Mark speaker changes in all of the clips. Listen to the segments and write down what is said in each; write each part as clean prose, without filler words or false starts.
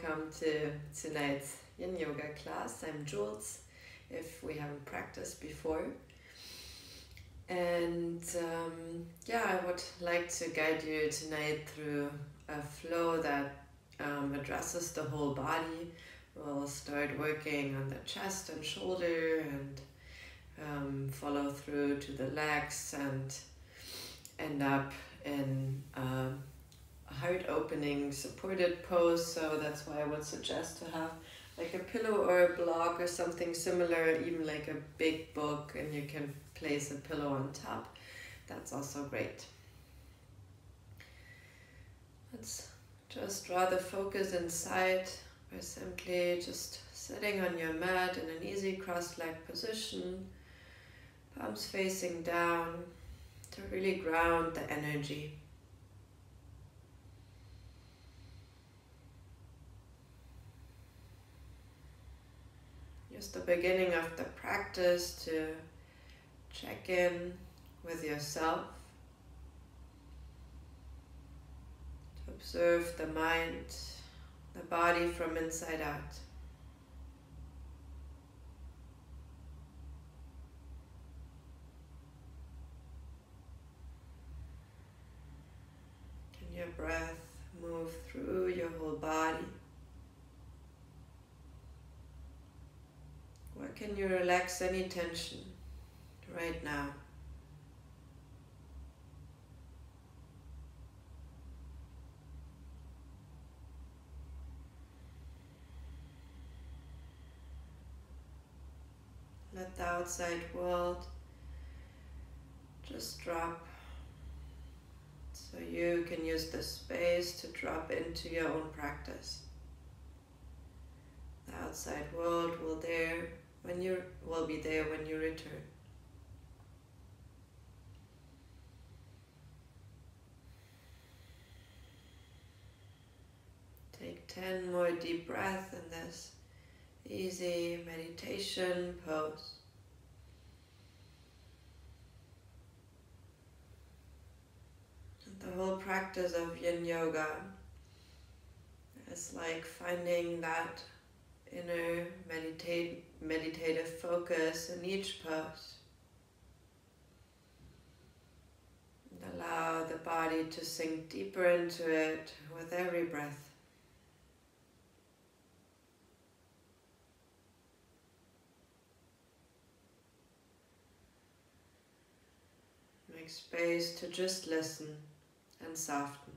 Speaker 1: welcome to tonight's Yin Yoga class. I'm Jules, if we haven't practiced before. And I would like to guide you tonight through a flow that addresses the whole body. We'll start working on the chest and shoulder and follow through to the legs and end up in a heart opening supported pose. So that's why I would suggest to have like a pillow or a block or something similar, even like a big book, and you can place a pillow on top. That's also great. Let's just draw the focus inside by simply just sitting on your mat in an easy cross-leg position, palms facing down, to really ground the energy. Use the beginning of the practice to check in with yourself, to observe the mind, the body from inside out. Can your breath move through your whole body? Where can you relax any tension right now? Let the outside world just drop, so you can use the space to drop into your own practice. The outside world will be there when you return. Take 10 more deep breaths in this easy meditation pose. And the whole practice of Yin Yoga is like finding that inner meditative focus in each pose. And allow the body to sink deeper into it with every breath. Make space to just listen and soften.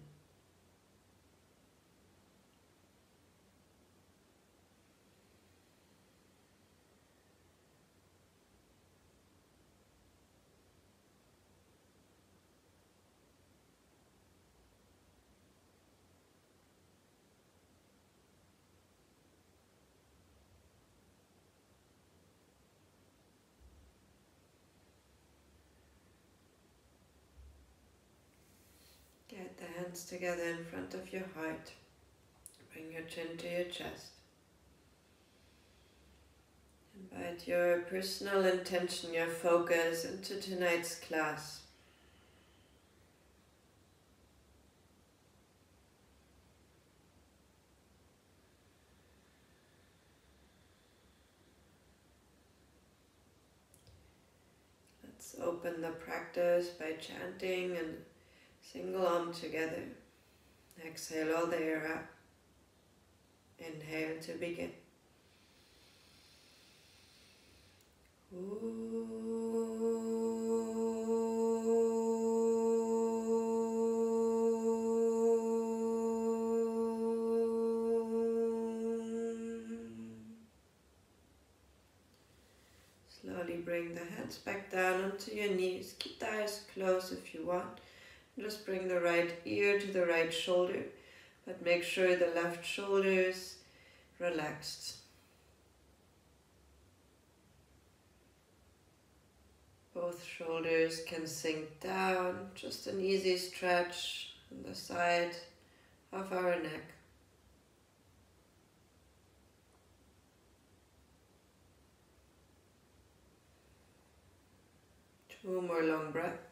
Speaker 1: Get the hands together in front of your heart. Bring your chin to your chest. Invite your personal intention, your focus into tonight's class. Let's open the practice by chanting and single arm together. Exhale all the air out. Inhale to begin. Slowly bring the hands back down onto your knees. Keep the eyes closed if you want. Just bring the right ear to the right shoulder, but make sure the left shoulder is relaxed. Both shoulders can sink down, just an easy stretch on the side of our neck. Two more long breaths.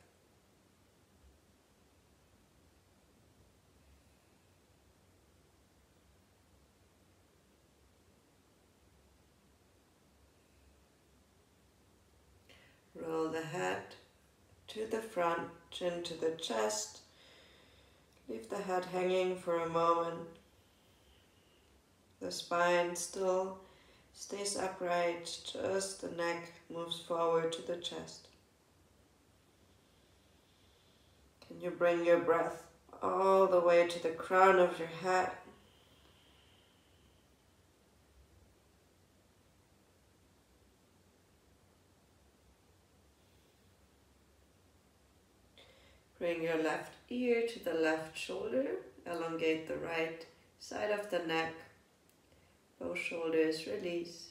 Speaker 1: the head to the front, chin to the chest. Leave the head hanging for a moment. The spine still stays upright, just the neck moves forward to the chest. Can you bring your breath all the way to the crown of your head? Bring your left ear to the left shoulder. Elongate the right side of the neck. Both shoulders release.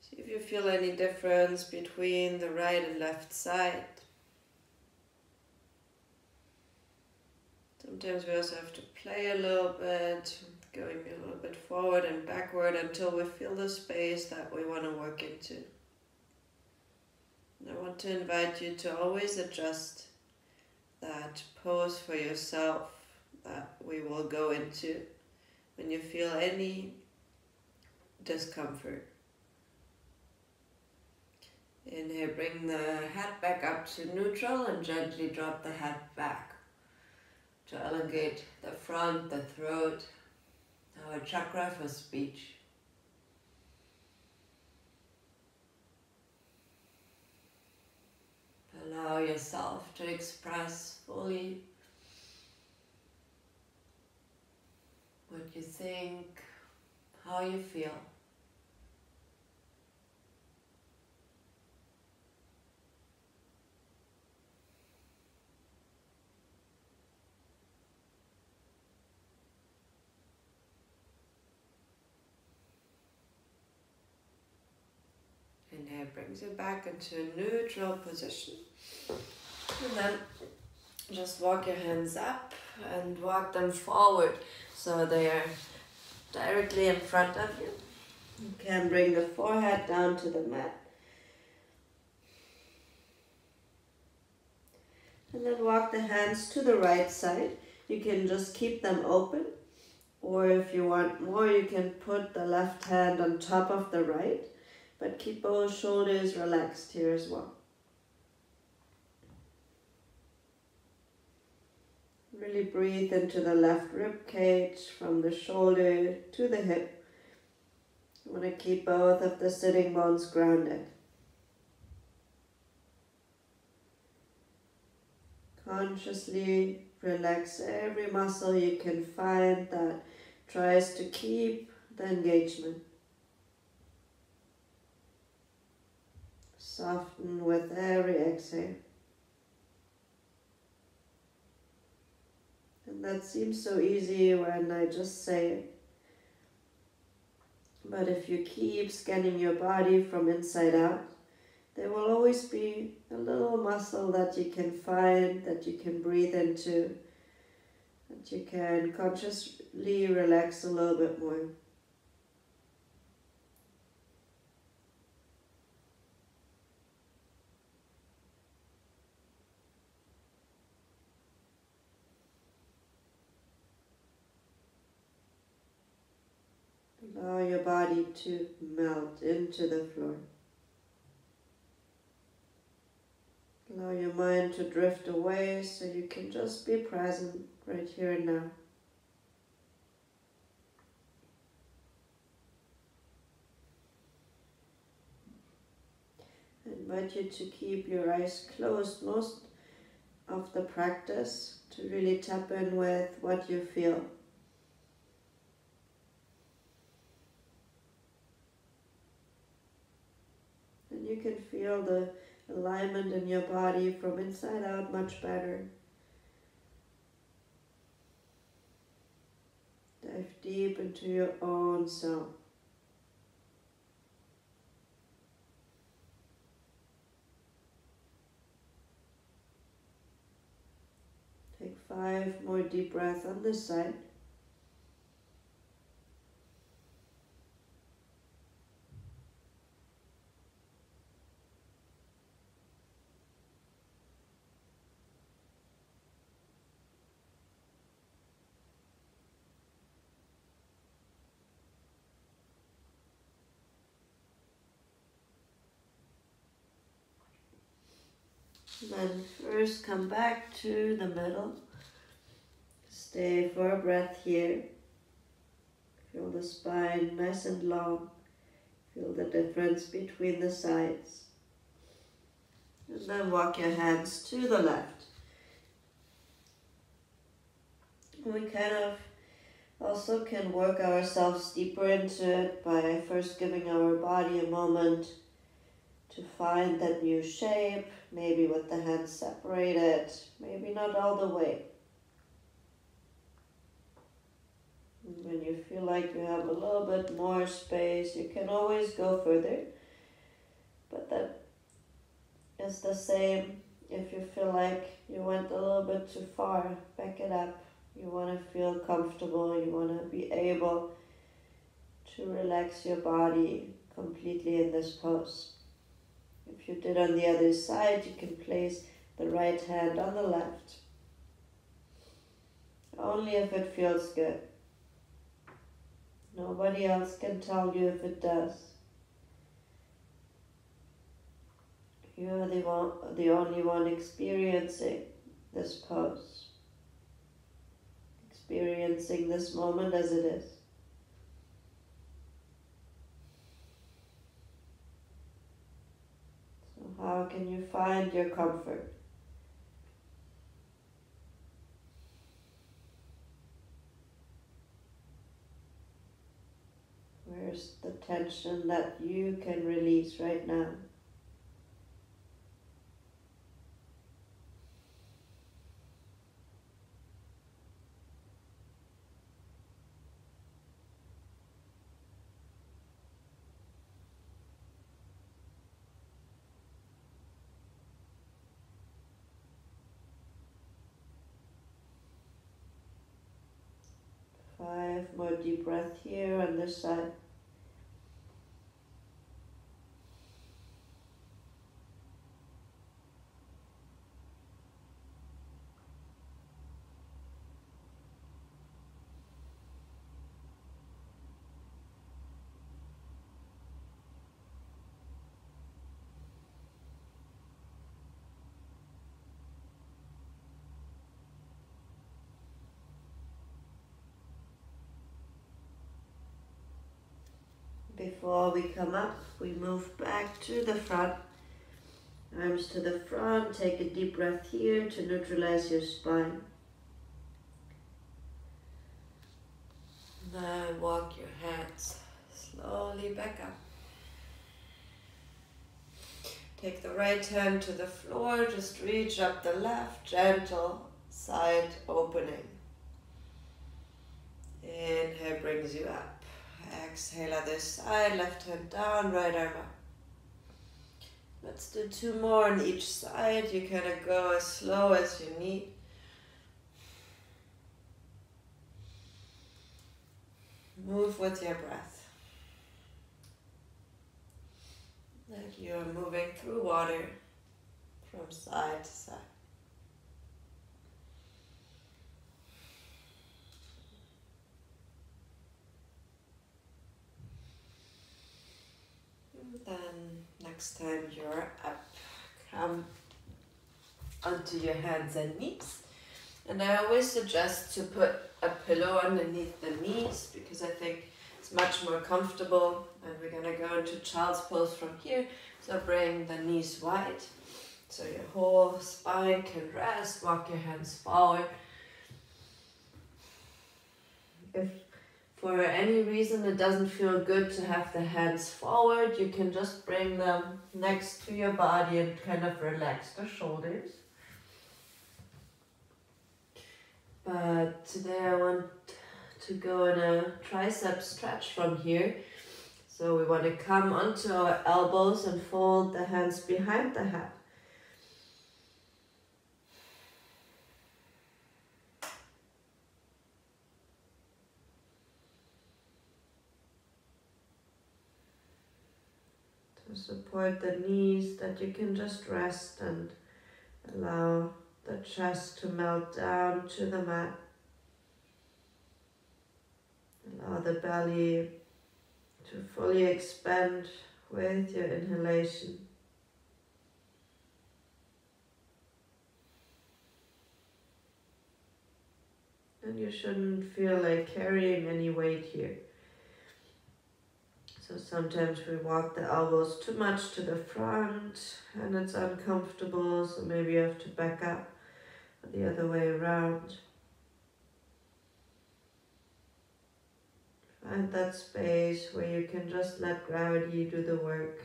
Speaker 1: See if you feel any difference between the right and left side. Sometimes we also have to play a little bit, going a little bit forward and backward until we feel the space that we want to work into. And I want to invite you to always adjust that pose for yourself that we will go into when you feel any discomfort. Inhale, bring the head back up to neutral and gently drop the head back to elongate the front, the throat, our chakra for speech. Allow yourself to express fully what you think, how you feel. Inhale brings you back into a neutral position. And then just walk your hands up and walk them forward so they are directly in front of you. You can bring the forehead down to the mat. And then walk the hands to the right side. You can just keep them open. Or if you want more, you can put the left hand on top of the right. But keep both shoulders relaxed here as well. Really breathe into the left rib cage from the shoulder to the hip. You want to keep both of the sitting bones grounded. Consciously relax every muscle you can find that tries to keep the engagement. Soften with every exhale. And that seems so easy when I just say it. But if you keep scanning your body from inside out, there will always be a little muscle that you can find, that you can breathe into, that you can consciously relax a little bit more. Allow your body to melt into the floor. Allow your mind to drift away so you can just be present right here and now. I invite you to keep your eyes closed most of the practice to really tap in with what you feel. And you can feel the alignment in your body from inside out much better. Dive deep into your own self. Take 5 more deep breaths on this side.
Speaker 2: Then first come back to the middle. Stay for a breath here. Feel the spine nice and long. Feel the difference between the sides. And then walk your hands to the left. We kind of also can work ourselves deeper into it by first giving our body a moment to find that new shape, maybe with the hands separated, maybe not all the way. And when you feel like you have a little bit more space, you can always go further, but that is the same if you feel like you went a little bit too far. Back it up. You want to feel comfortable, you want to be able to relax your body completely in this pose. If you did on the other side, you can place the right hand on the left. Only if it feels good. Nobody else can tell you if it does. You're the only one experiencing this pose. Experiencing this moment as it is. So how can you find your comfort? Where's the tension that you can release right now? Five more deep breaths here on this side. Before we come up, we move back to the front. Arms to the front. Take a deep breath here to neutralize your spine.
Speaker 1: Then walk your hands slowly back up. Take the right hand to the floor, just reach up the left, gentle side opening. Inhale brings you up. Exhale other side, left hand down, right arm up. Let's do two more on each side. You kind of go as slow as you need. Move with your breath. Like you're moving through water from side to side. Then next time you're up, come onto your hands and knees. And I always suggest to put a pillow underneath the knees because I think it's much more comfortable. And we're gonna go into child's pose from here. So bring the knees wide so your whole spine can rest. Walk your hands forward. If for any reason it doesn't feel good to have the hands forward, you can just bring them next to your body and kind of relax the shoulders. But today I want to go in a tricep stretch from here. So we want to come onto our elbows and fold the hands behind the head. To support the knees, that you can just rest and allow the chest to melt down to the mat. Allow the belly to fully expand with your inhalation.
Speaker 2: And you shouldn't feel like carrying any weight here. So sometimes we walk the elbows too much to the front and it's uncomfortable, so maybe you have to back up the other way around. Find that space where you can just let gravity do the work.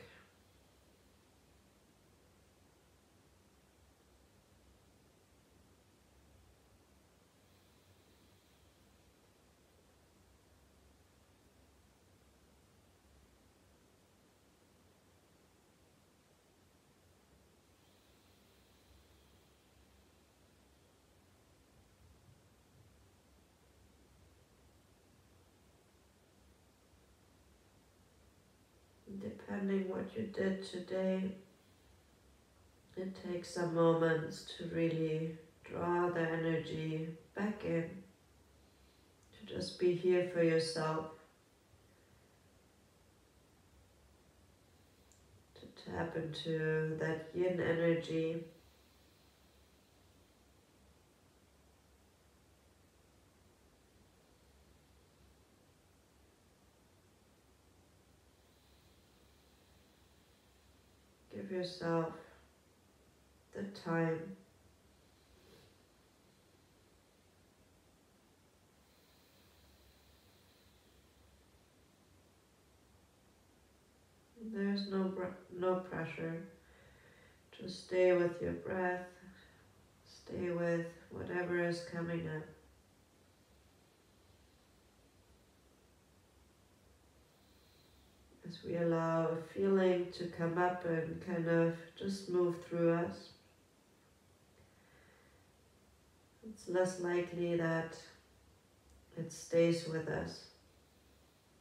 Speaker 2: Depending what you did today, it takes some moments to really draw the energy back in, to just be here for yourself, to tap into that yin energy. Give yourself the time. There's no pressure. Just stay with your breath. Stay with whatever is coming up. As we allow a feeling to come up and kind of just move through us, it's less likely that it stays with us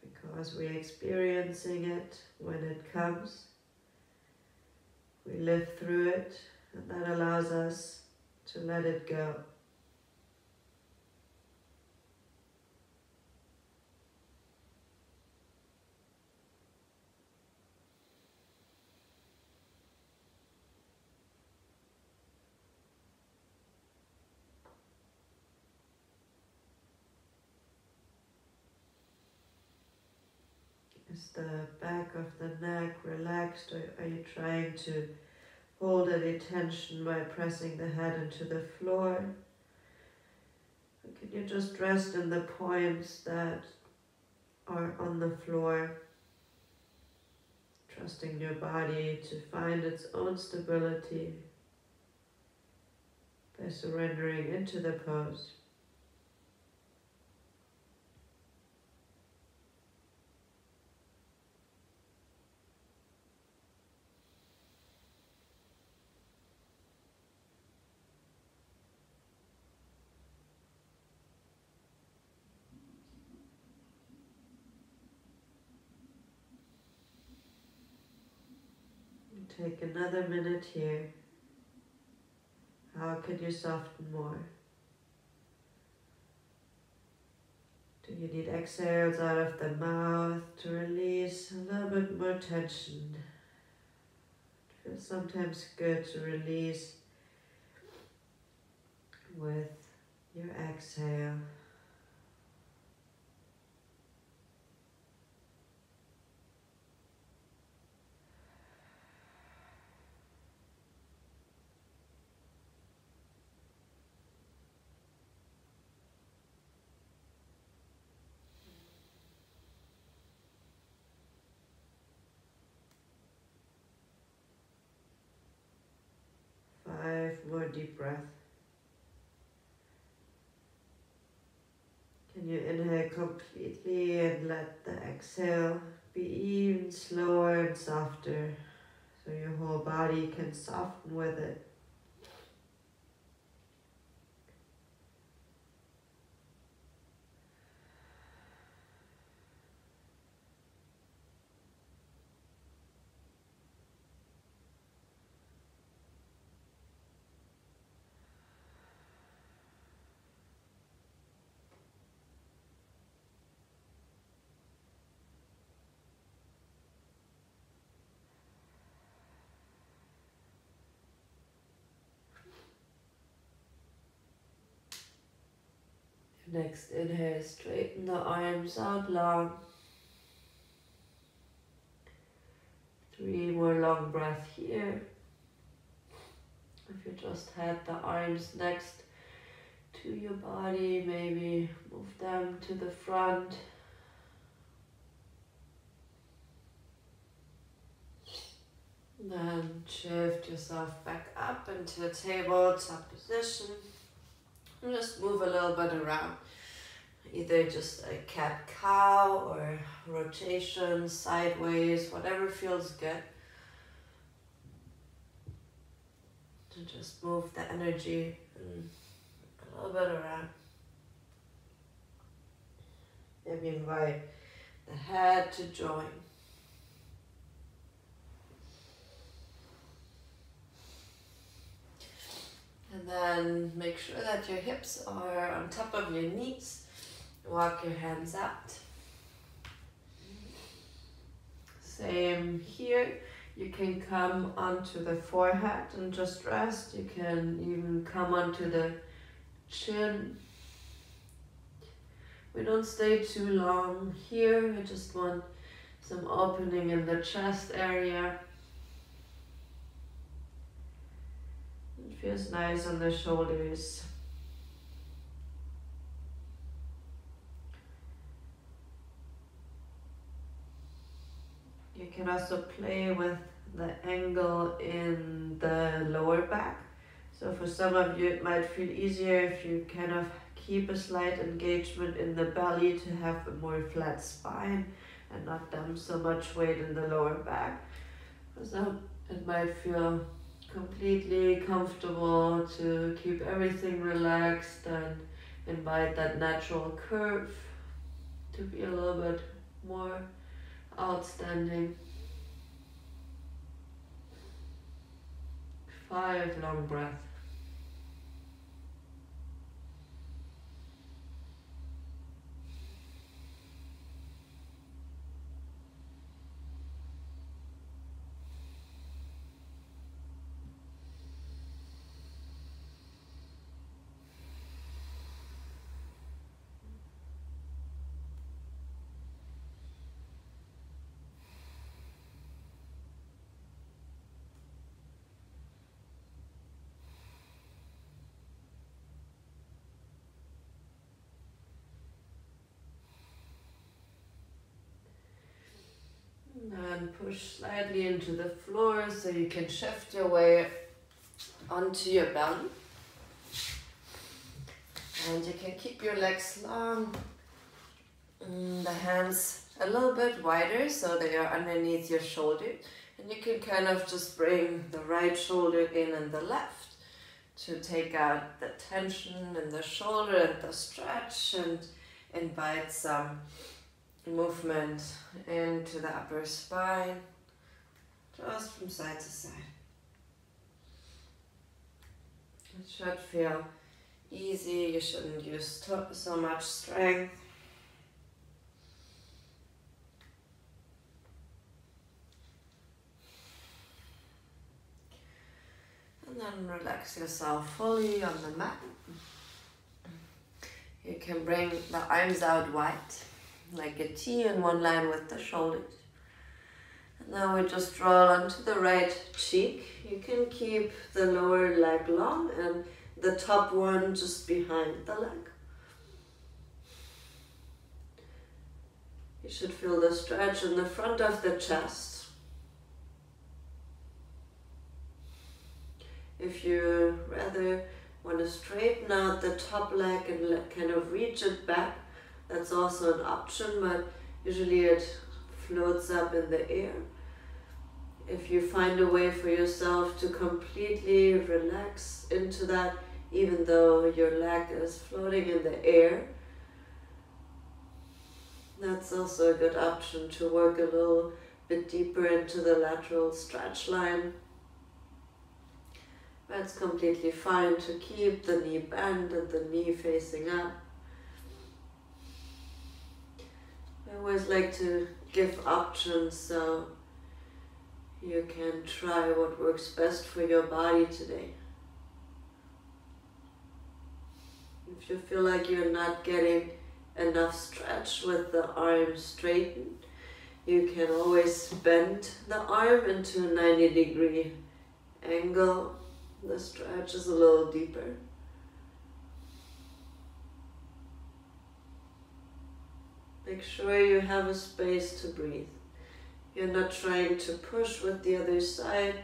Speaker 2: because we're experiencing it when it comes. We live through it, and that allows us to let it go. Is the back of the neck relaxed, or are you trying to hold any tension by pressing the head into the floor? Or can you just rest in the points that are on the floor, trusting your body to find its own stability by surrendering into the pose? Take another minute here. How can you soften more? Do you need exhales out of the mouth to release a little bit more tension? It feels sometimes good to release with your exhale. Five more deep breaths. Can you inhale completely and let the exhale be even slower and softer so your whole body can soften with it?
Speaker 1: Next inhale, straighten the arms out long. 3 more long breaths here. If you just had the arms next to your body, maybe move them to the front. Then shift yourself back up into a tabletop position. And just move a little bit around. Either just a cat-cow or rotation, sideways, whatever feels good. To just move the energy a little bit around. Maybe invite the head to join. And then make sure that your hips are on top of your knees. Walk your hands out. Same here. You can come onto the forehead and just rest. You can even come onto the chin. We don't stay too long here. I just want some opening in the chest area. It feels nice on the shoulders. You can also play with the angle in the lower back. So for some of you it might feel easier if you kind of keep a slight engagement in the belly to have a more flat spine and not dump so much weight in the lower back. For some it might feel completely comfortable to keep everything relaxed and invite that natural curve to be a little bit more outstanding. 5 long breaths. And push slightly into the floor so you can shift your way onto your belly. And you can keep your legs long, the hands a little bit wider so they are underneath your shoulder. And you can kind of just bring the right shoulder in and the left to take out the tension in the shoulder and the stretch, and invite some movement into the upper spine, just from side to side. It should feel easy. You shouldn't use so much strength. And then relax yourself fully on the mat. You can bring the arms out wide, like a T in one line with the shoulders. And now we just roll onto the right cheek. You can keep the lower leg long and the top one just behind the leg. You should feel the stretch in the front of the chest. If you rather want to straighten out the top leg and kind of reach it back, that's also an option, but usually it floats up in the air. If you find a way for yourself to completely relax into that, even though your leg is floating in the air, that's also a good option to work a little bit deeper into the lateral stretch line. But it's completely fine to keep the knee bent and the knee facing up. I always like to give options so you can try what works best for your body today.
Speaker 2: If you feel like you're not getting enough stretch with the arm straightened, you can always bend the arm into a 90-degree angle. The stretch is a little deeper. Make sure you have a space to breathe. You're not trying to push with the other side.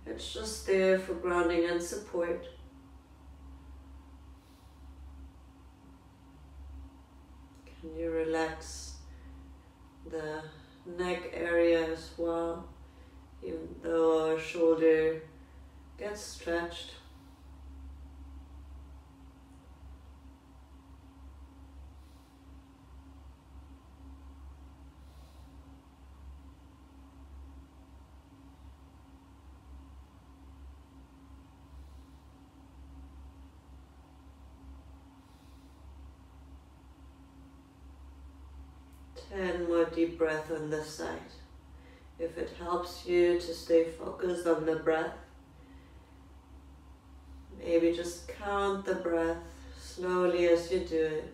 Speaker 2: It's just there for grounding and support. Can you relax the neck area as well, even though our shoulder gets stretched? And more deep breath on this side. If it helps you to stay focused on the breath, maybe just count the breath slowly as you do it.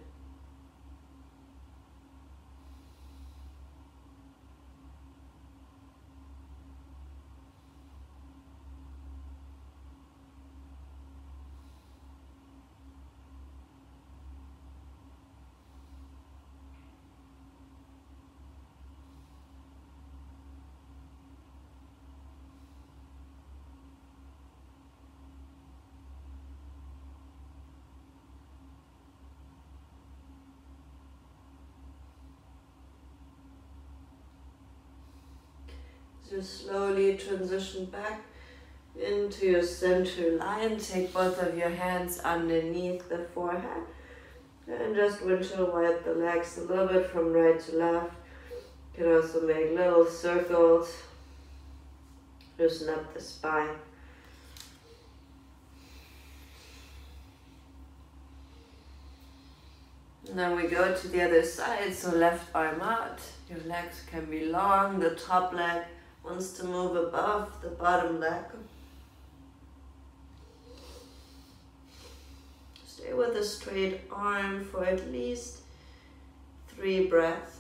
Speaker 2: Just slowly transition back into your center line. Take both of your hands underneath the forehead and just windshield wipe the legs a little bit from right to left. You can also make little circles. Loosen up the spine. And then we go to the other side, so left arm out. Your legs can be long. The top leg wants to move above the bottom leg. Stay with a straight arm for at least 3 breaths.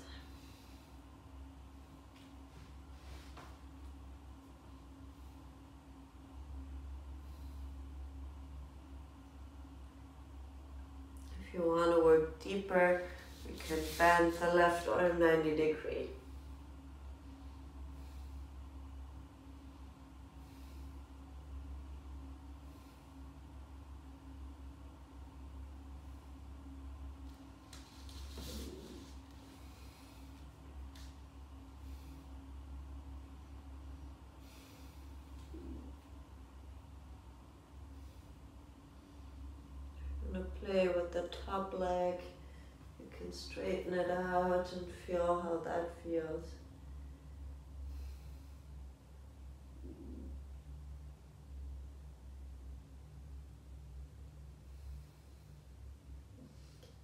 Speaker 2: If you want to work deeper, you can bend the left arm 90 degrees. Play with the top leg. You can straighten it out and feel how that feels.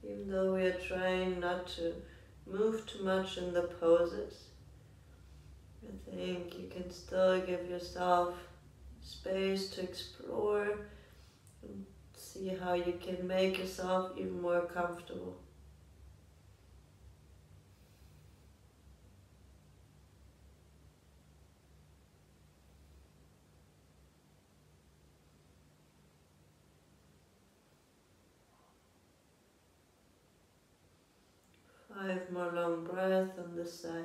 Speaker 2: Even though we are trying not to move too much in the poses, I think you can still give yourself space to explore and see how you can make yourself even more comfortable. Five more long breaths on this side.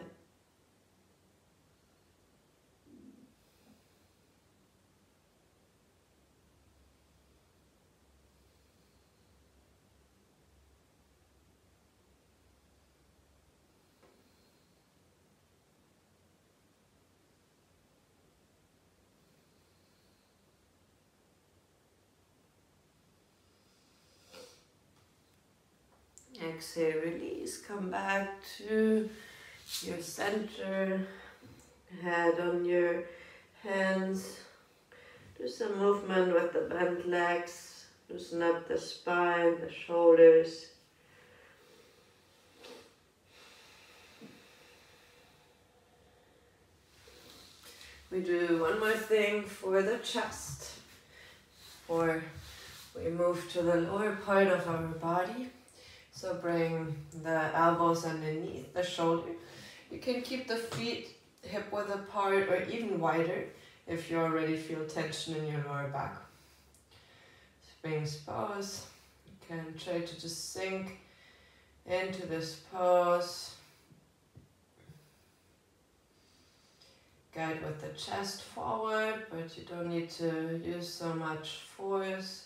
Speaker 2: Exhale, release, come back to your center, head on your hands. Do some movement with the bent legs, loosen up the spine, the shoulders. We do one more thing for the chest, for
Speaker 1: We move to the lower part of our body. So bring the elbows underneath the shoulder. You can keep the feet hip width apart or even wider if you already feel tension in your lower back. Sphinx pose. You can try to just sink into this pose. Guide with the chest forward, but you don't need to use so much force.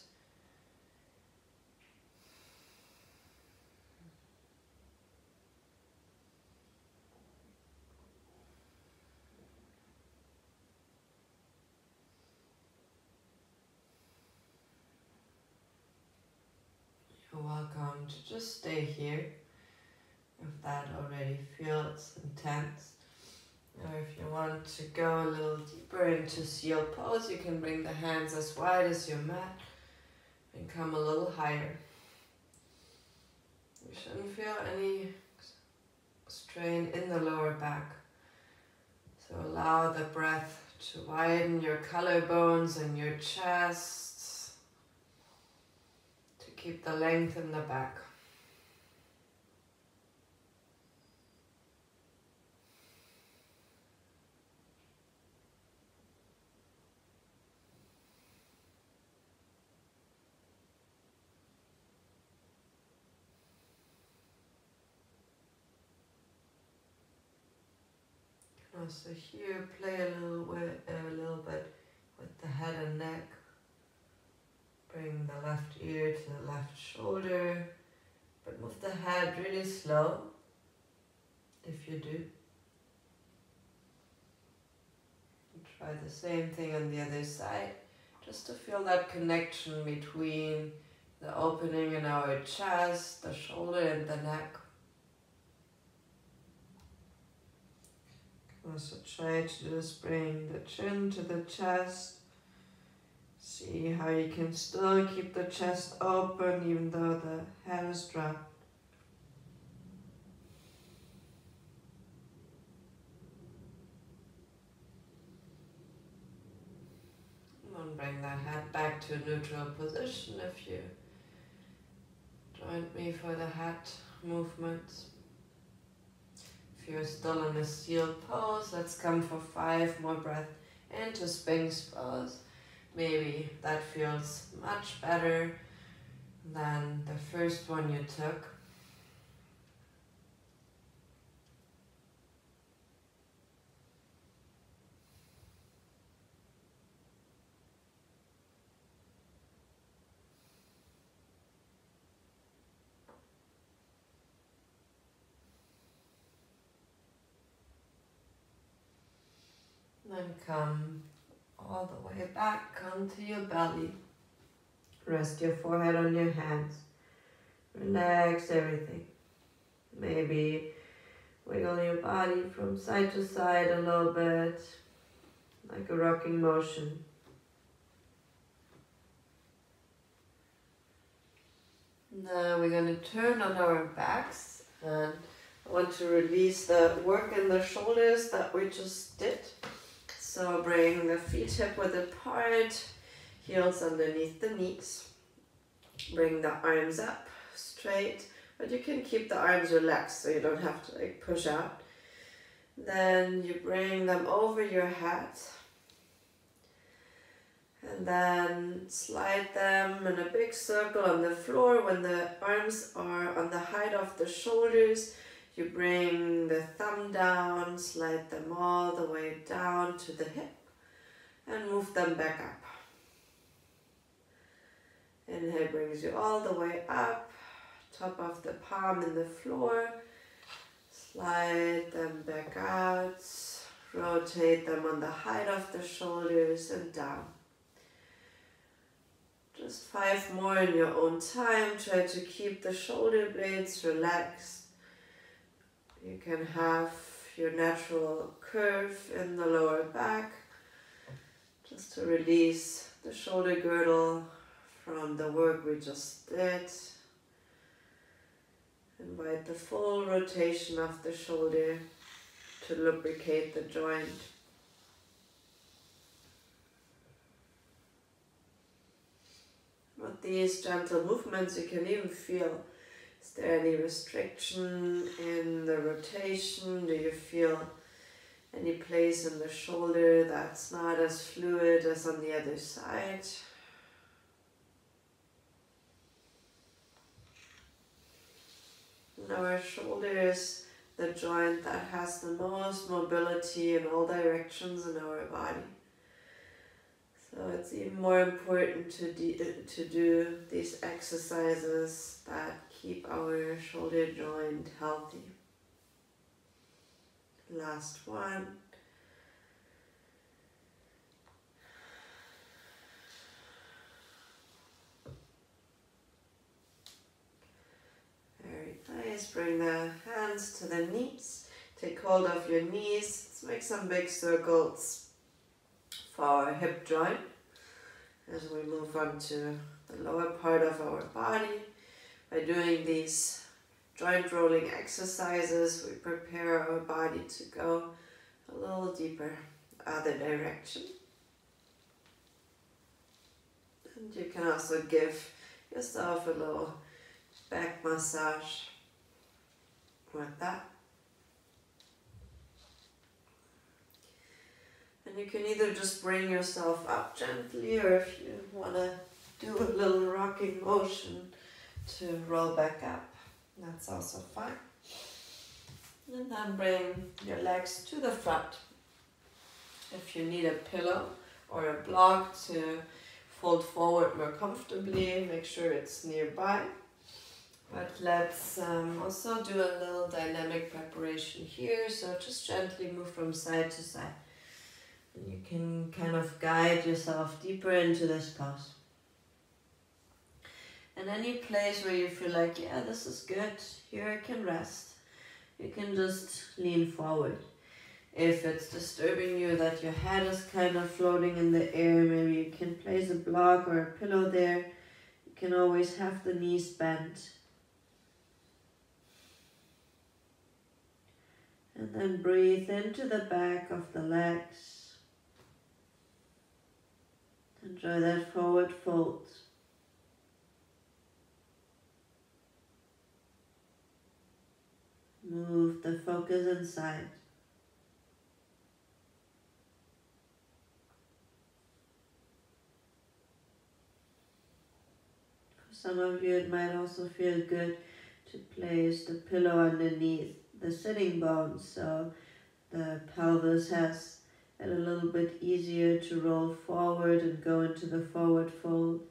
Speaker 1: You're welcome to just stay here if that already feels intense. Or if you want to go a little deeper into seal pose, you can bring the hands as wide as your mat and come a little higher. You shouldn't feel any strain in the lower back. So allow the breath to widen your collarbones and your chest to keep the length in the back. Also here, play a little bit with the head and neck. Bring the left ear to the left shoulder, but move the head really slow, if you do. Try the same thing on the other side, just to feel that connection between the opening in our chest, the shoulder and the neck. Also try to just bring the chin to the chest. See how you can still keep the chest open even though the head is dropped. And bring the head back to a neutral position if you joined me for the head movements. If you're still in a seal pose, let's come for 5 more breaths into Sphinx pose. Maybe that feels much better than the first one you took. Then come all the way back onto your belly. Rest your forehead on your hands. Relax everything. Maybe wiggle your body from side to side a little bit, like a rocking motion. Now we're going to turn on our backs, and I want to release the work in the shoulders that we just did. So bring the feet hip width apart, heels underneath the knees. Bring the arms up straight, but you can keep the arms relaxed so you don't have to push out. Then you bring them over your head. And then slide them in a big circle on the floor. When the arms are on the height of the shoulders, you bring the thumb down, slide them all the way down to the hip, and move them back up. Inhale brings you all the way up, top of the palm in the floor. Slide them back out, rotate them on the height of the shoulders and down. Just 5 more in your own time. Try to keep the shoulder blades relaxed. You can have your natural curve in the lower back, just to release the shoulder girdle from the work we just did. Invite the full rotation of the shoulder to lubricate the joint. With these gentle movements, you can even feel, is there any restriction in the rotation? Do you feel any place in the shoulder that's not as fluid as on the other side? And our shoulder is the joint that has the most mobility in all directions in our body. So it's even more important to do these exercises that keep our shoulder joint healthy. Last one. Very nice. Bring the hands to the knees. Take hold of your knees. Let's make some big circles for our hip joint as we move on to the lower part of our body. By doing these joint rolling exercises, we prepare our body to go a little deeper other direction. And you can also give yourself a little back massage with that. And you can either just bring yourself up gently, or if you want to do a little rocking motion to roll back up, that's also fine. And then bring your legs to the front. If you need a pillow or a block to fold forward more comfortably, make sure it's nearby. But let's also do a little dynamic preparation here. So just gently move from side to side. And you can kind of guide yourself deeper into this pose. And any place where you feel like, yeah, this is good, here I can rest, you can just lean forward. If it's disturbing you that your head is kind of floating in the air, maybe you can place a block or a pillow there. You can always have the knees bent. And then breathe into the back of the legs. Enjoy that forward fold. Move the focus inside. For some of you, it might also feel good to place the pillow underneath the sitting bones, so the pelvis has it a little bit easier to roll forward and go into the forward fold.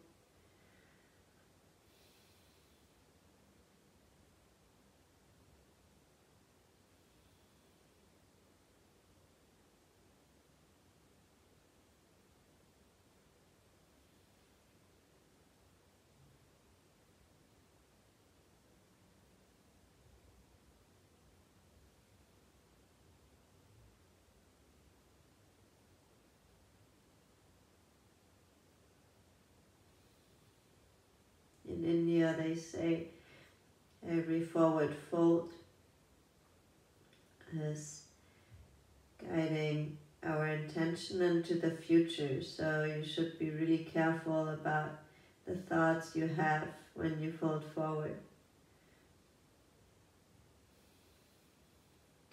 Speaker 1: In India, they say every forward fold is guiding our intention into the future. So you should be really careful about the thoughts you have when you fold forward.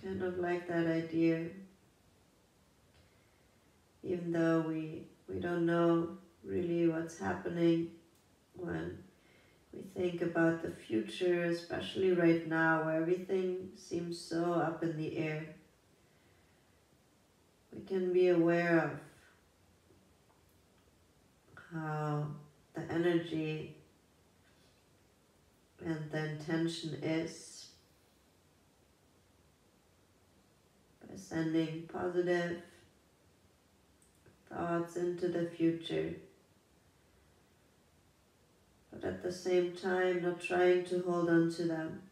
Speaker 1: Kind of like that idea, even though we don't know really what's happening when we think about the future, especially right now where everything seems so up in the air. We can be aware of how the energy and the intention is by sending positive thoughts into the future, but at the same time not trying to hold on to them.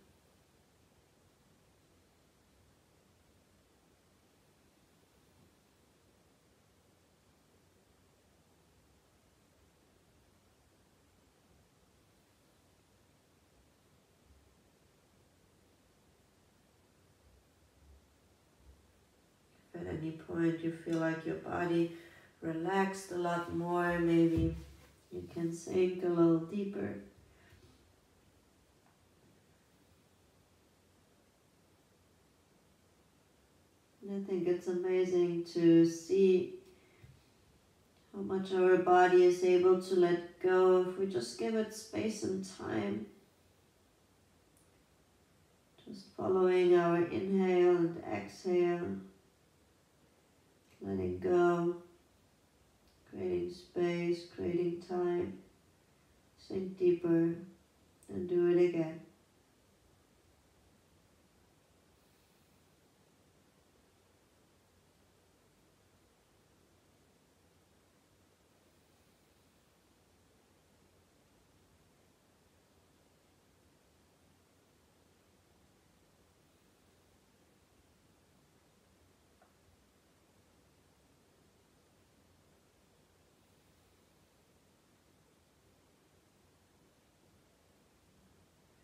Speaker 1: If at any point you feel like your body relaxed a lot more, maybe
Speaker 2: You can sink a little deeper. And I think it's amazing to see how much our body is able to let go if we just give it space and time. Just following our inhale and exhale, letting go, creating space, creating time. Sink deeper and do it again.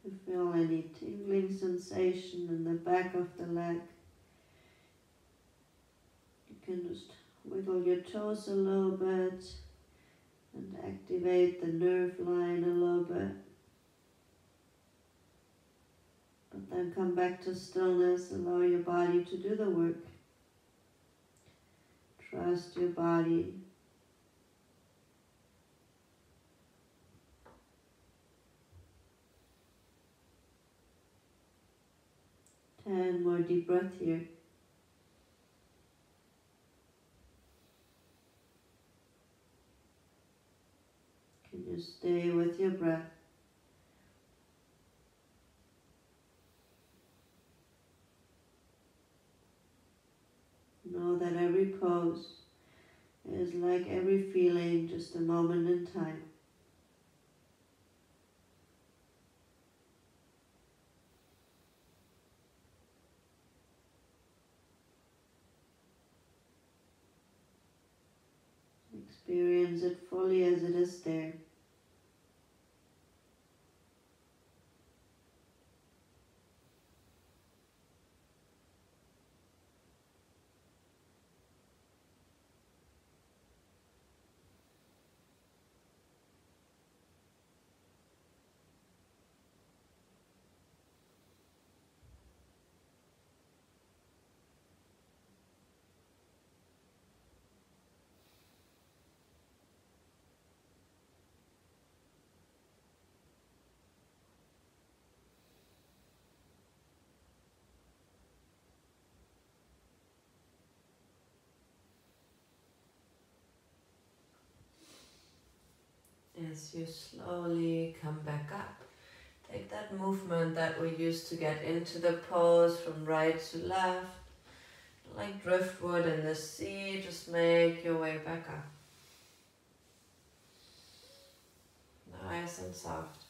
Speaker 2: If you feel any tingling sensation in the back of the leg, you can just wiggle your toes a little bit and activate the nerve line a little bit. But then come back to stillness, allow your body to do the work. Trust your body. 10 more deep breath here. Can you stay with your breath? Know that every pose is like every feeling, just a moment in time. Experience it fully as it is there.
Speaker 1: As you slowly come back up, take that movement that we used to get into the pose from right to left, like driftwood in the sea, just make your way back up. Nice and soft.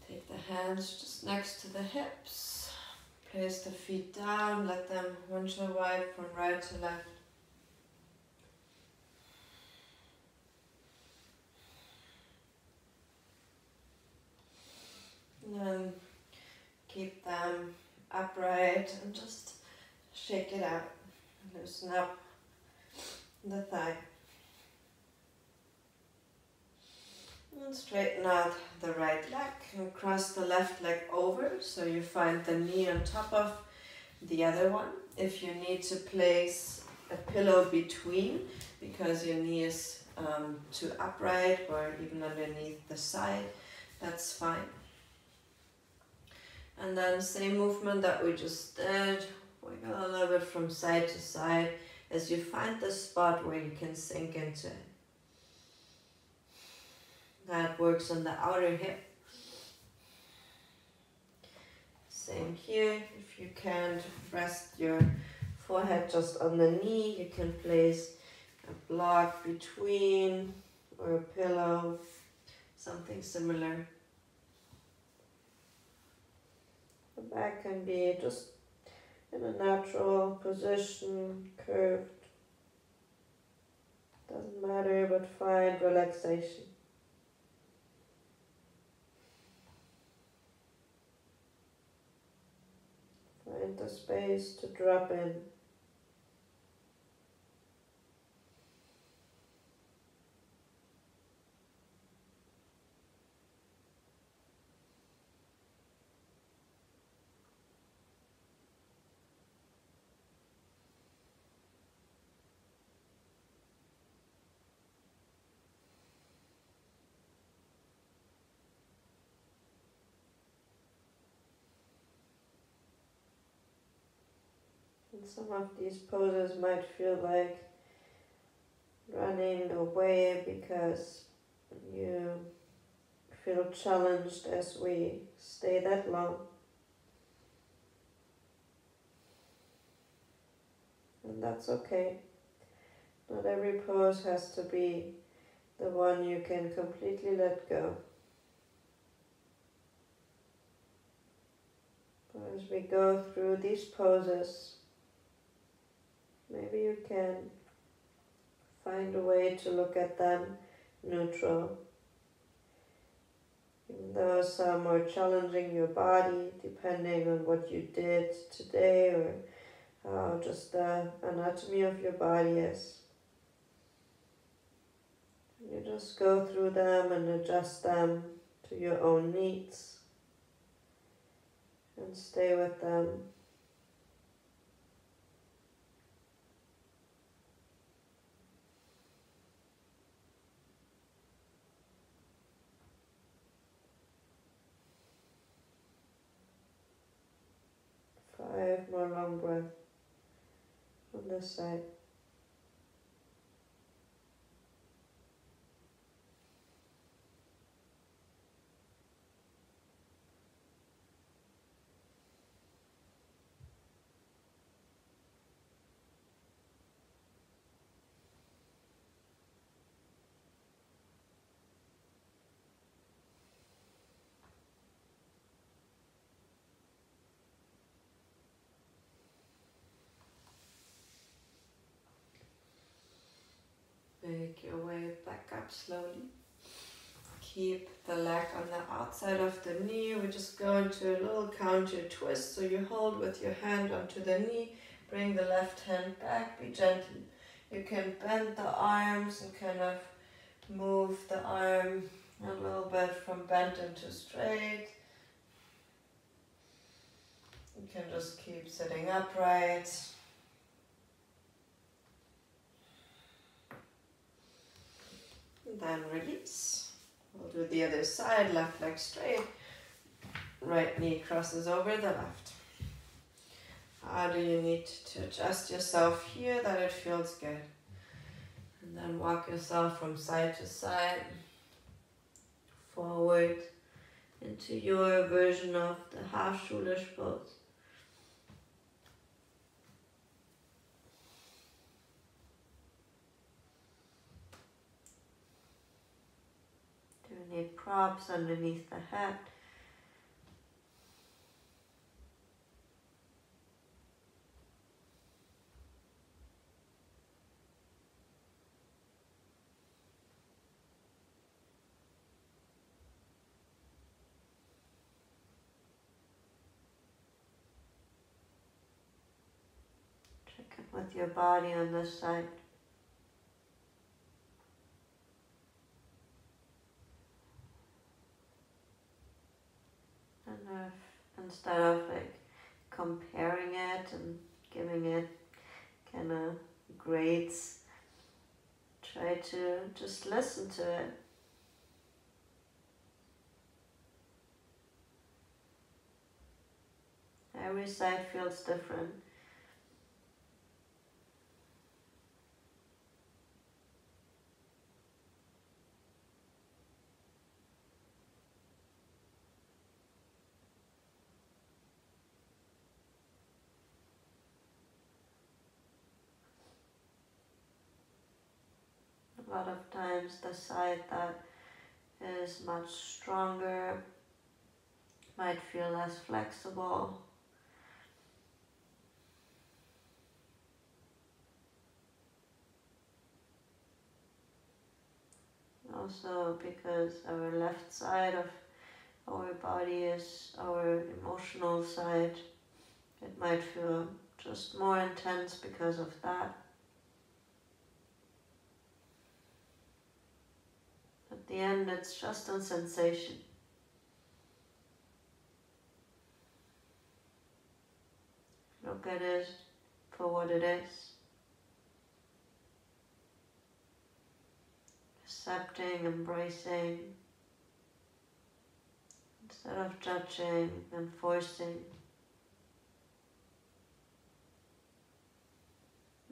Speaker 1: Take the hands just next to the hips. Place the feet down, let them windshield wipe from right to left. And then keep them upright and just shake it out. Loosen up the thigh. And straighten out the right leg and cross the left leg over so you find the knee on top of the other one. If you need to place a pillow between because your knee is too upright or even underneath the side, that's fine. And then same movement that we just did, wiggle a little bit from side to side as you find the spot where you can sink into it. That works on the outer hip. Same here, if you can't rest your forehead just on the knee, you can place a block between or a pillow, something similar. The back can be just in a natural position, curved. Doesn't matter, but find relaxation. Find the space to drop in.
Speaker 2: And some of these poses might feel like running away because you feel challenged as we stay that long. And that's okay. Not every pose has to be the one you can completely let go. But as we go through these poses, maybe you can find a way to look at them neutral. Even though some are challenging your body, depending on what you did today or how just the anatomy of your body is. You just go through them and adjust them to your own needs and stay with them. Five more long breaths on this side.
Speaker 1: Make your way back up slowly. Keep the leg on the outside of the knee. We just go into a little counter twist. So you hold with your hand onto the knee. Bring the left hand back. Be gentle. You can bend the arms and kind of move the arm a little bit from bent into straight. You can just keep sitting upright. And then release. We'll do the other side, left leg straight. Right knee crosses over the left. How do you need to adjust yourself here that it feels good? And then walk yourself from side to side, forward into your version of the half schulish pose. Do you need props underneath the head? Check in with your body on this side. And if instead of like comparing it and giving it kind of grades, try to just listen to it. Every side feels different. A lot of times the side that is much stronger might feel less flexible. Also because our left side of our body is our emotional side, it might feel just more intense because of that. At the end, it's just a sensation. Look at it for what it is. Accepting, embracing, instead of judging and forcing.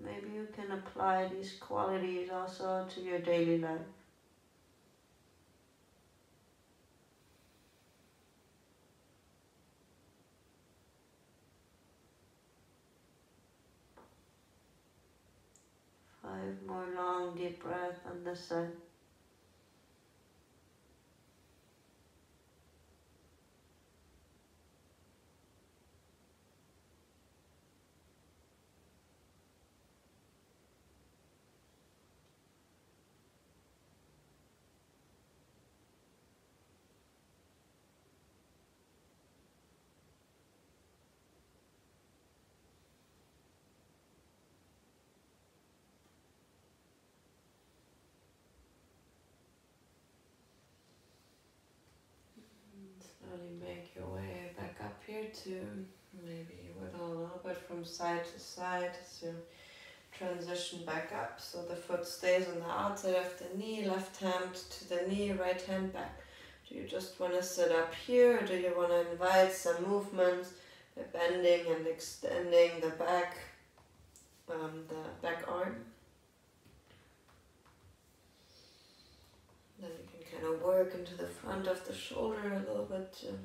Speaker 2: maybe you can apply these qualities also to your daily life. Five more long deep breaths on this side.
Speaker 1: Slowly make your way back up here too. Maybe wiggle a little bit from side to side as you transition back up so the foot stays on the outside of the knee, left hand to the knee, right hand back. Do you just want to sit up here, or do you want to invite some movements by bending and extending the back arm? Then you can kind of work into the front of the shoulder a little bit too.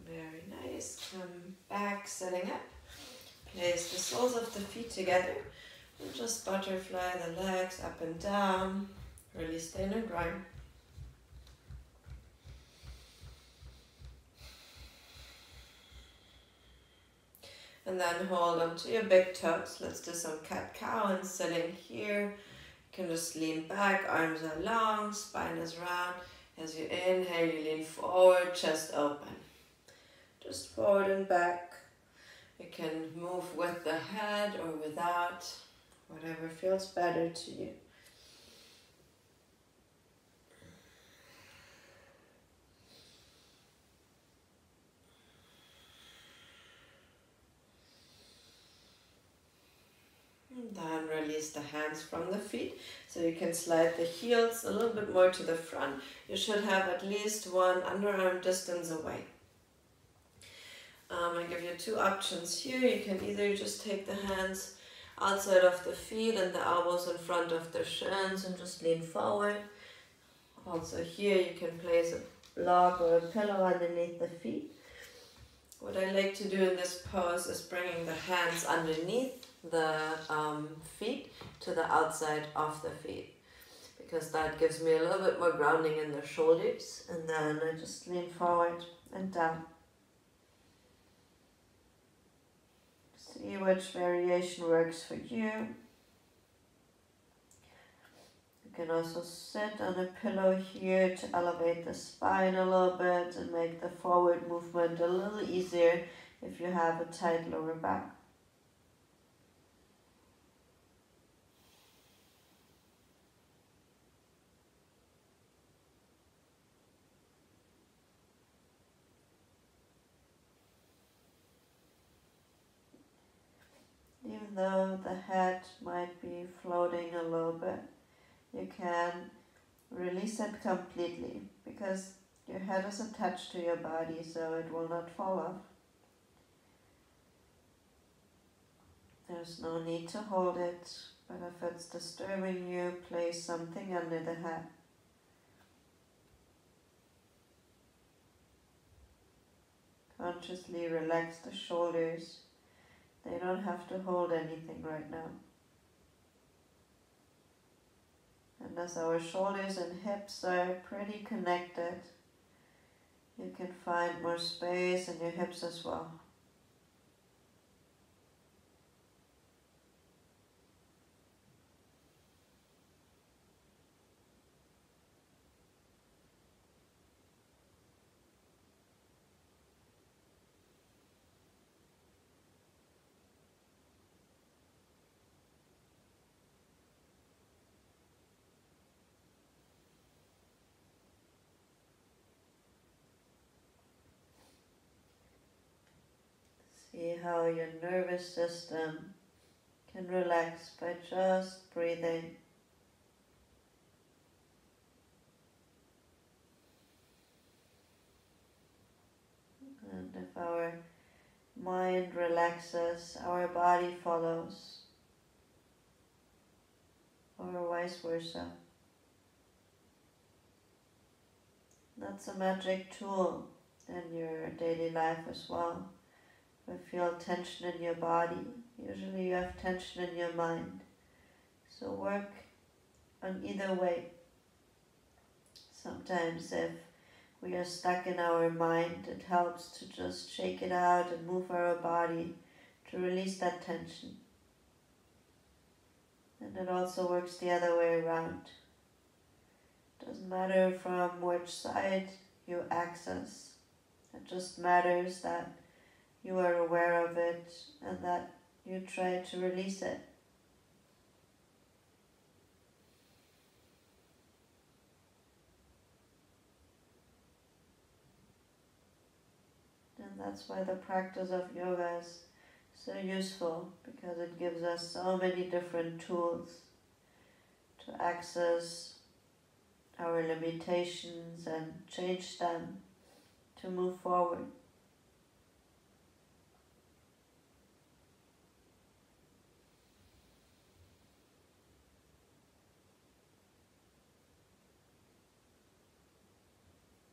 Speaker 1: Very nice. Come back, sitting up. Place the soles of the feet together and just butterfly the legs up and down. Release the inner groin. And then hold on to your big toes. Let's do some cat-cow and sitting here. You can just lean back, arms are long, spine is round. As you inhale, you lean forward, chest open. Just forward and back. You can move with the head or without, whatever feels better to you. And then release the hands from the feet, so you can slide the heels a little bit more to the front. You should have at least one underarm distance away. I give you two options here. You can either just take the hands outside of the feet and the elbows in front of the shins and just lean forward. Also here you can place a block or a pillow underneath the feet. What I like to do in this pose is bringing the hands underneath the feet to the outside of the feet, because that gives me a little bit more grounding in the shoulders. And then I just lean forward and down. See which variation works for you. You can also sit on a pillow here to elevate the spine a little bit and make the forward movement a little easier if you have a tight lower back. Even though the head might be floating a little bit, you can release it completely, because your head is attached to your body, so it will not fall off. There's no need to hold it, but if it's disturbing you, place something under the head. Consciously relax the shoulders. They don't have to hold anything right now. And as our shoulders and hips are pretty connected, you can find more space in your hips as well. See how your nervous system can relax by just breathing.
Speaker 2: If our mind relaxes, our body follows, or vice versa. That's a magic tool in your daily life as well. If you feel tension in your body, usually you have tension in your mind. So work on either way. Sometimes if we are stuck in our mind, it helps to just shake it out and move our body to release that tension. And it also works the other way around. Doesn't matter from which side you access. It just matters that you are aware of it and that you try to release it. And that's why the practice of yoga is so useful, because it gives us so many different tools to access our limitations and change them to move forward.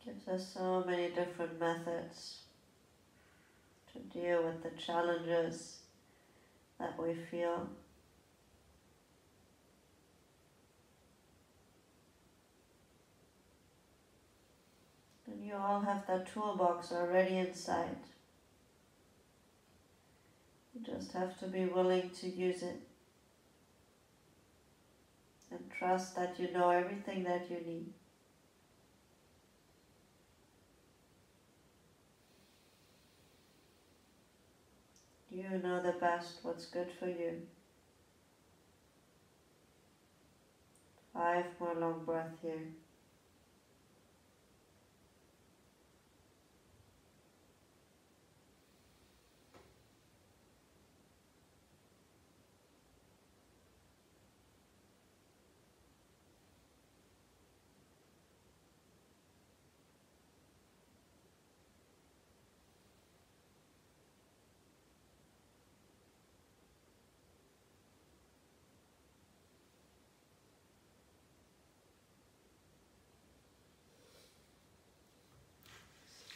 Speaker 2: Gives us so many different methods to deal with the challenges that we feel. And you all have that toolbox already inside. You just have to be willing to use it and trust that you know everything that you need. You know the best what's good for you. 5 more long breaths here.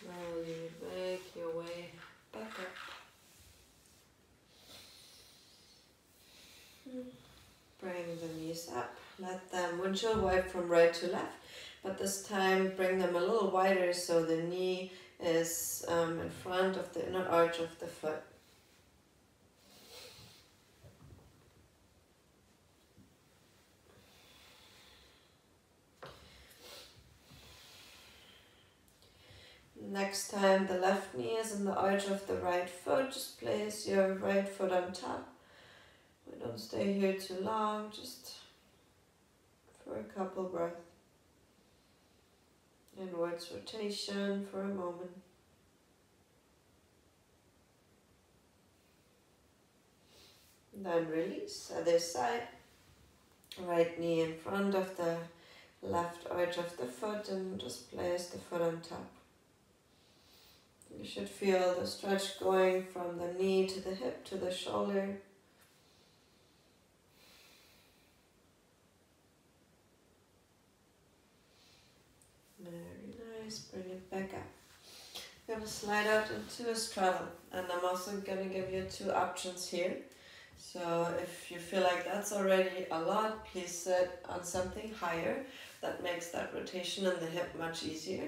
Speaker 1: Slowly make your way back up. Bring the knees up. Let them windshield wipe from right to left, but this time bring them a little wider so the knee is in front of the inner arch of the foot. Next time the left knee is in the arch of the right foot, just place your right foot on top. We don't stay here too long, just for a couple breaths. Inwards rotation for a moment. Then release, other side. Right knee in front of the left arch of the foot and just place the foot on top. You should feel the stretch going from the knee to the hip to the shoulder. Very nice, bring it back up. You're going to slide out into a straddle, and I'm also going to give you 2 options here. So if you feel like that's already a lot, please sit on something higher. That makes that rotation in the hip much easier.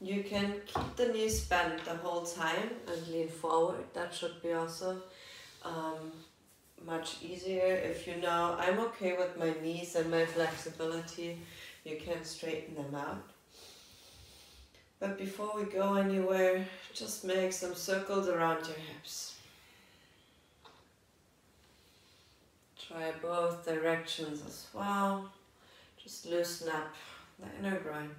Speaker 1: You can keep the knees bent the whole time and lean forward. That should be also much easier. If you know, I'm okay with my knees and my flexibility, you can straighten them out. But before we go anywhere, just make some circles around your hips. Try both directions as well. Just loosen up the inner groin.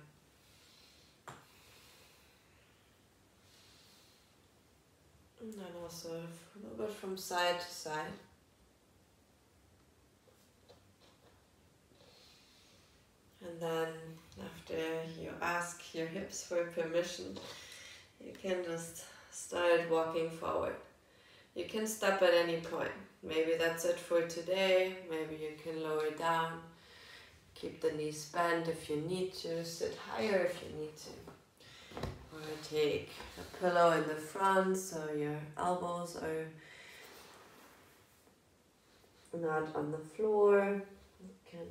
Speaker 1: And then also a little bit from side to side. And then after you ask your hips for permission, you can just start walking forward. You can stop at any point. Maybe that's it for today. Maybe you can lower down. Keep the knees bent if you need to. Sit higher if you need to. Or take a pillow in the front so your elbows are not on the floor. You can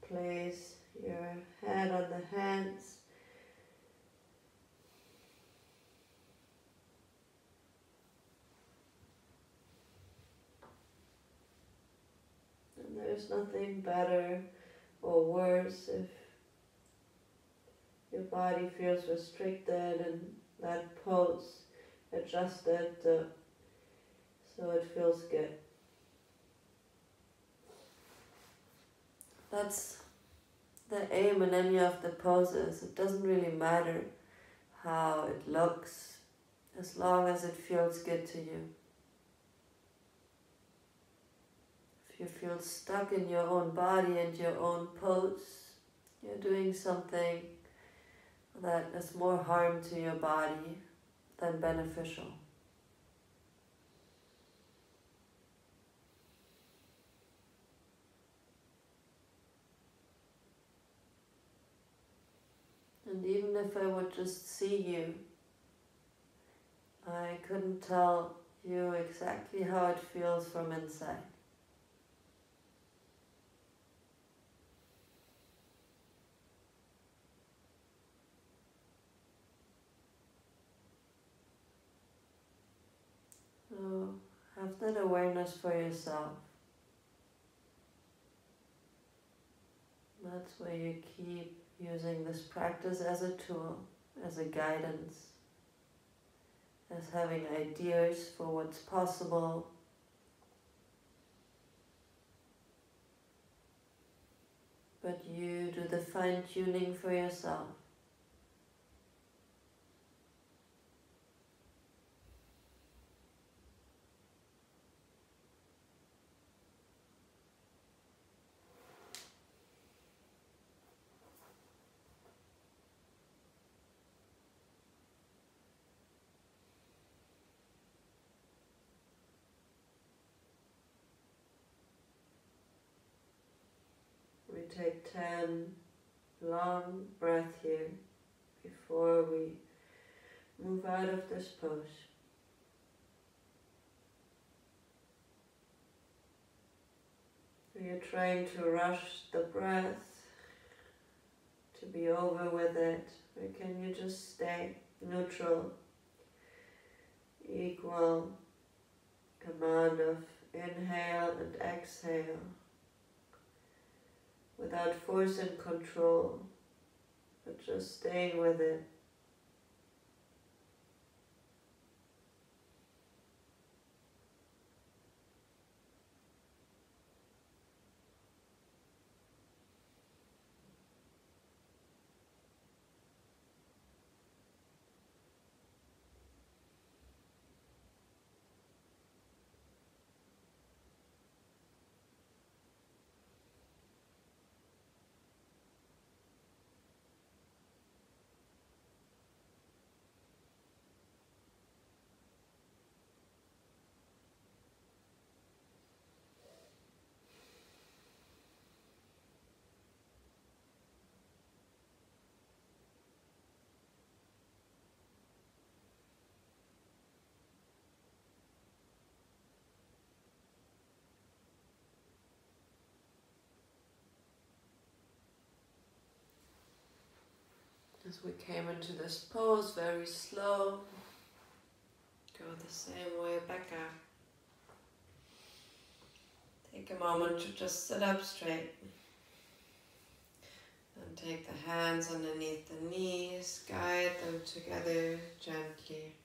Speaker 1: place your head on the hands. And there's nothing better or worse if your body feels restricted and that pose adjusted so it feels good. That's the aim in any of the poses. It doesn't really matter how it looks as long as it feels good to you. If you feel stuck in your own body and your own pose, you're doing something that is more harm to your body than beneficial. And even if I would just see you, I couldn't tell you exactly how it feels from inside. So have that awareness for yourself. That's where you keep using this practice as a tool, as a guidance, as having ideas for what's possible. But you do the fine-tuning for yourself. We take 10 long breaths here before we move out of this pose. Are you trying to rush the breath, to be over with it, or can you just stay neutral, equal command of inhale and exhale, without force and control, but just staying with it. As we came into this pose, very slow, go the same way back up. Take a moment to just sit up straight. And take the hands underneath the knees, guide them together gently.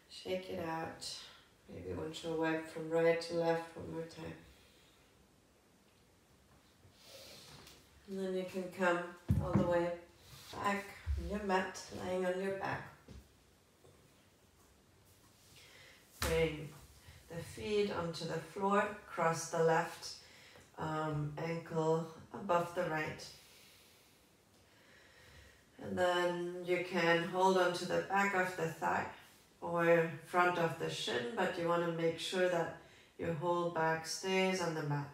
Speaker 1: Shake it out. Maybe one should wipe from right to left one more time. And then you can come all the way back on your mat, lying on your back. Bring the feet onto the floor, cross the left ankle above the right. And then you can hold onto the back of the thigh or front of the shin, but you want to make sure that your whole back stays on the mat.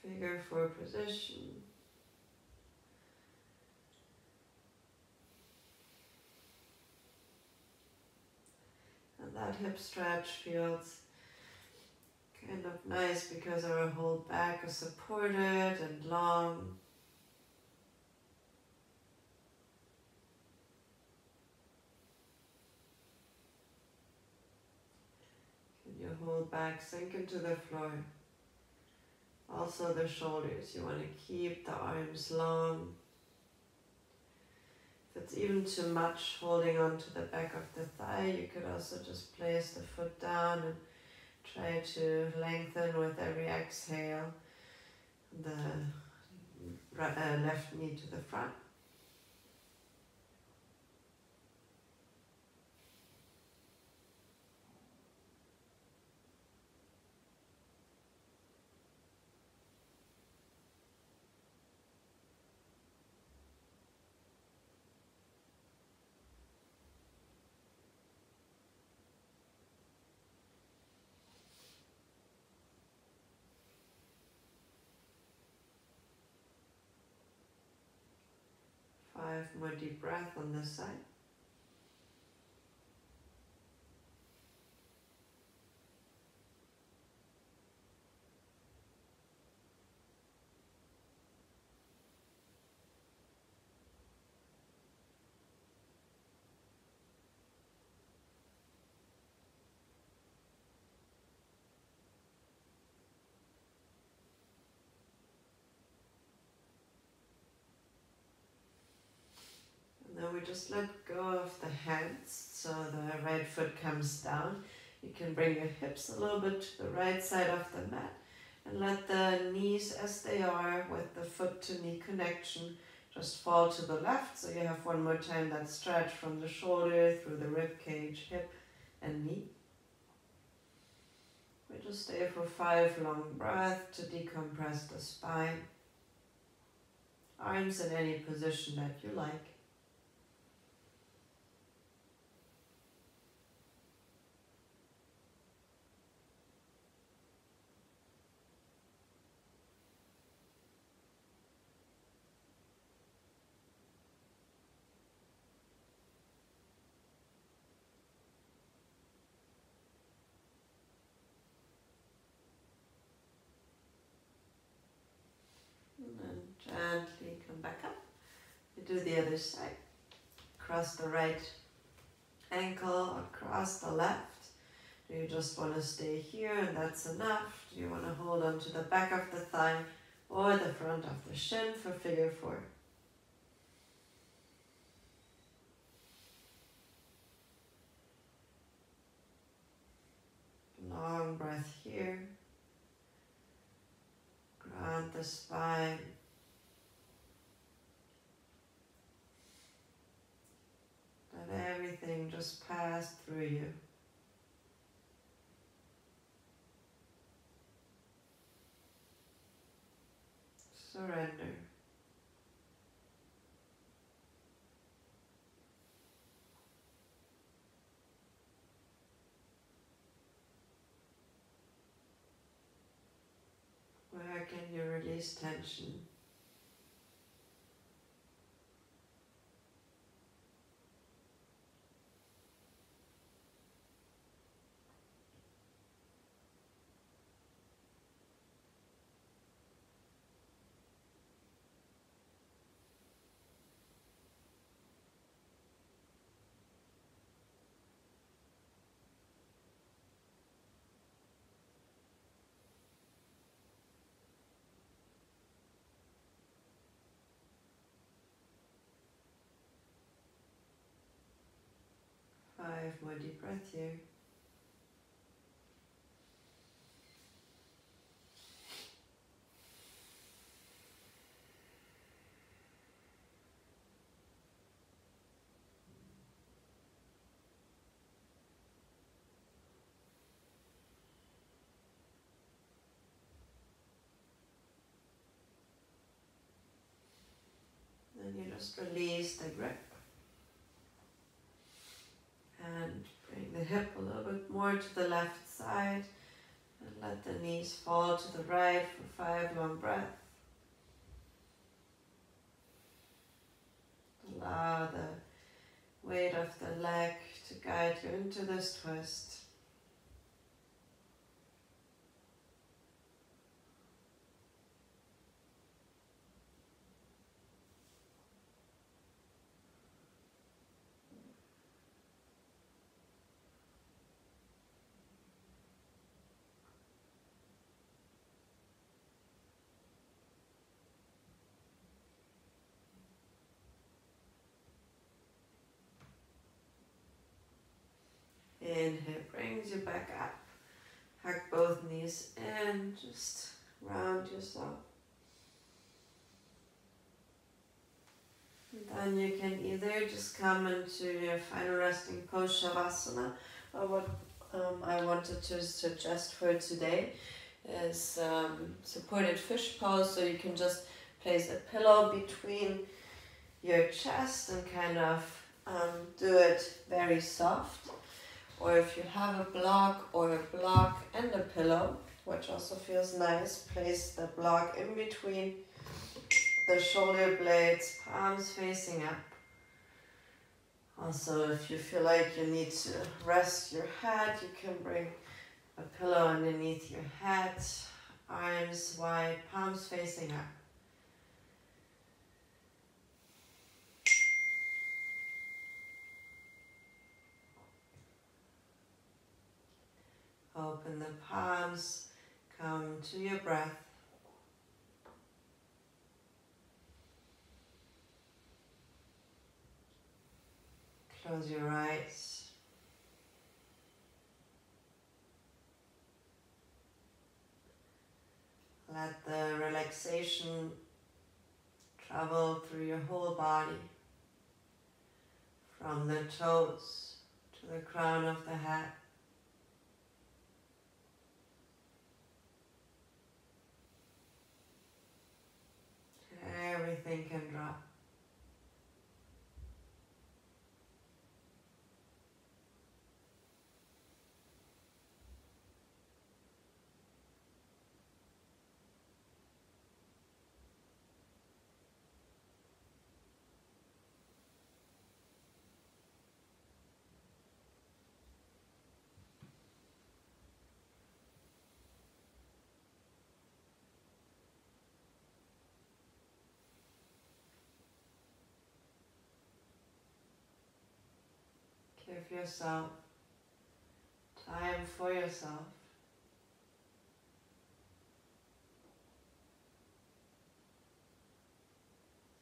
Speaker 1: Figure 4 position. And that hip stretch feels kind of nice because our whole back is supported and long. Can your whole back sink into the floor? Also the shoulders, you want to keep the arms long. If it's even too much holding on to the back of the thigh, you could also just place the foot down and try to lengthen with every exhale the left knee to the front. Five more deep breaths on this side. And then we just let go of the hands so the right foot comes down. You can bring your hips a little bit to the right side of the mat and let the knees as they are with the foot to knee connection just fall to the left. So you have one more time that stretch from the shoulder through the rib cage, hip and knee. We just stay for 5 long breaths to decompress the spine. Arms in any position that you like. And then gently come back up. You do the other side. Cross the right ankle across the left. Do you just want to stay here and that's enough? Do you want to hold on to the back of the thigh or the front of the shin for figure 4? Long breath here. Ground the spine. Let everything just pass through you. Surrender. Where can you release tension? Five more deep breaths here. just release the grip. And bring the hip a little bit more to the left side. And let the knees fall to the right for 5 long breaths. Allow the weight of the leg to guide you into this twist. Inhale, brings you back up. Hug both knees in, just round yourself. And then you can either just come into your final resting pose, Shavasana, or what I wanted to suggest for today is supported fish pose, so you can just place a pillow between your chest and kind of do it very soft. Or if you have a block and a pillow, which also feels nice, place the block in between the shoulder blades, palms facing up. Also, if you feel like you need to rest your head, you can bring a pillow underneath your head, arms wide, palms facing up. Open the palms, come to your breath. Close your eyes. Let the relaxation travel through your whole body, from the toes to the crown of the head. Everything can drop. Give yourself time for yourself.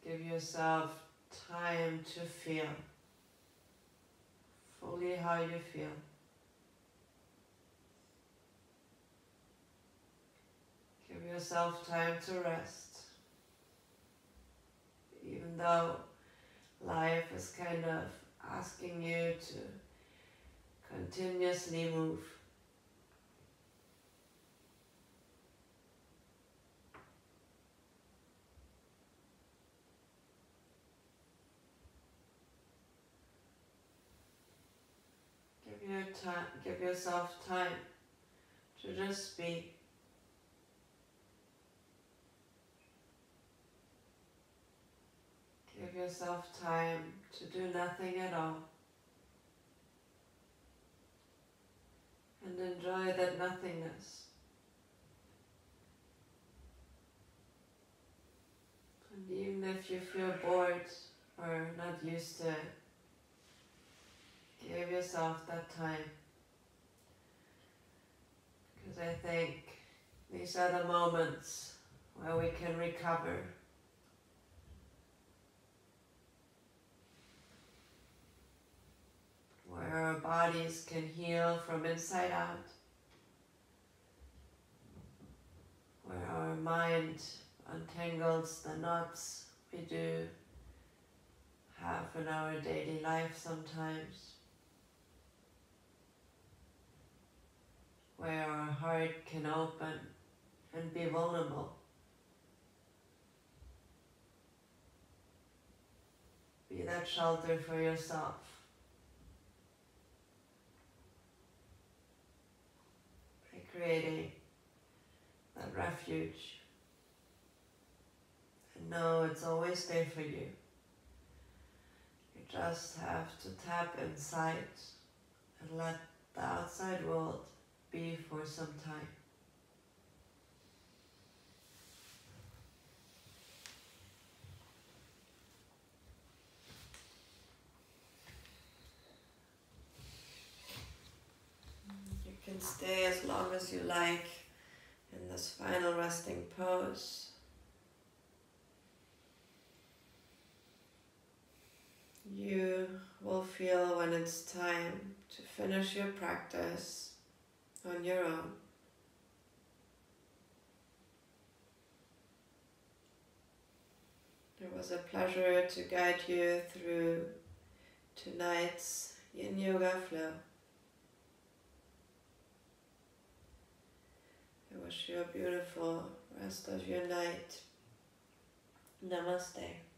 Speaker 1: Give yourself time to feel fully how you feel. Give yourself time to rest. Even though life is kind of asking you to continuously move. Give yourself time to just be. Give yourself time to do nothing at all. And enjoy that nothingness. And even if you feel bored or not used to it, give yourself that time. Because I think these are the moments where we can recover. Where our bodies can heal from inside out. Where our mind untangles the knots we do have in our daily life sometimes. Where our heart can open and be vulnerable. that shelter for yourself. By creating that refuge. And know it's always there for you. You just have to tap inside and let the outside world be for some time. You can stay as long as you like in this final resting pose. You will feel when it's time to finish your practice on your own. It was a pleasure to guide you through tonight's Yin Yoga flow. I wish you a beautiful rest of your night. Namaste.